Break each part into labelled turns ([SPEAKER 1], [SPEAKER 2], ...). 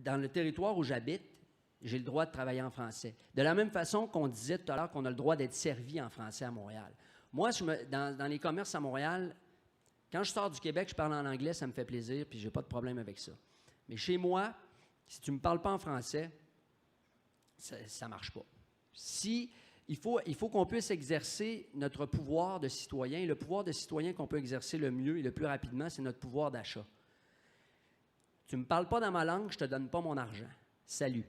[SPEAKER 1] dans le territoire où j'habite, j'ai le droit de travailler en français. De la même façon qu'on disait tout à l'heure qu'on a le droit d'être servi en français à Montréal. Moi, dans les commerces à Montréal, quand je sors du Québec, je parle en anglais, ça me fait plaisir, puis j'ai pas de problème avec ça. Mais chez moi, si tu me parles pas en français, ça marche pas. Il faut qu'on puisse exercer notre pouvoir de citoyen. Et le pouvoir de citoyen qu'on peut exercer le mieux et le plus rapidement, c'est notre pouvoir d'achat. Tu ne me parles pas dans ma langue, je ne te donne pas mon argent. Salut.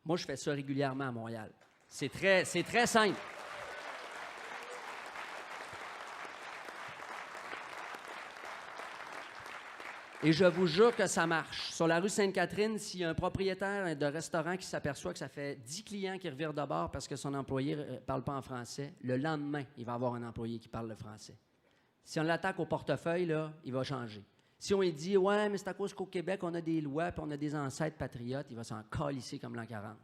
[SPEAKER 1] Moi, je fais ça régulièrement à Montréal. C'est très simple. Et je vous jure que ça marche. Sur la rue Sainte-Catherine, s'il y a un propriétaire de restaurant qui s'aperçoit que ça fait 10 clients qui revirent de bord parce que son employé ne parle pas en français, le lendemain, il va avoir un employé qui parle le français. Si on l'attaque au portefeuille, là, il va changer. Si on lui dit « Ouais, mais c'est à cause qu'au Québec, on a des lois puis on a des ancêtres patriotes », il va s'en calisser comme l'an 40.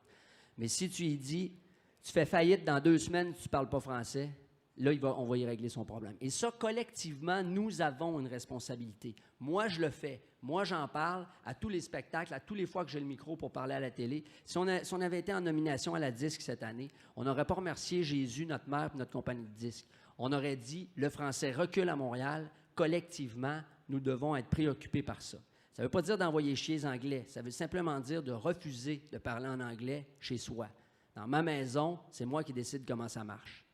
[SPEAKER 1] Mais si tu lui dis « Tu fais faillite dans 2 semaines, tu ne parles pas français », là, on va y régler son problème. Et ça, collectivement, nous avons une responsabilité. Moi, je le fais. Moi, j'en parle à tous les spectacles, à tous les fois que j'ai le micro pour parler à la télé. Si on avait été en nomination à la disque cette année, on n'aurait pas remercié Jésus, notre mère et notre compagnie de disques. On aurait dit « Le français recule à Montréal. Collectivement, nous devons être préoccupés par ça. » Ça ne veut pas dire d'envoyer chier les Anglais. Ça veut simplement dire de refuser de parler en anglais chez soi. Dans ma maison, c'est moi qui décide comment ça marche.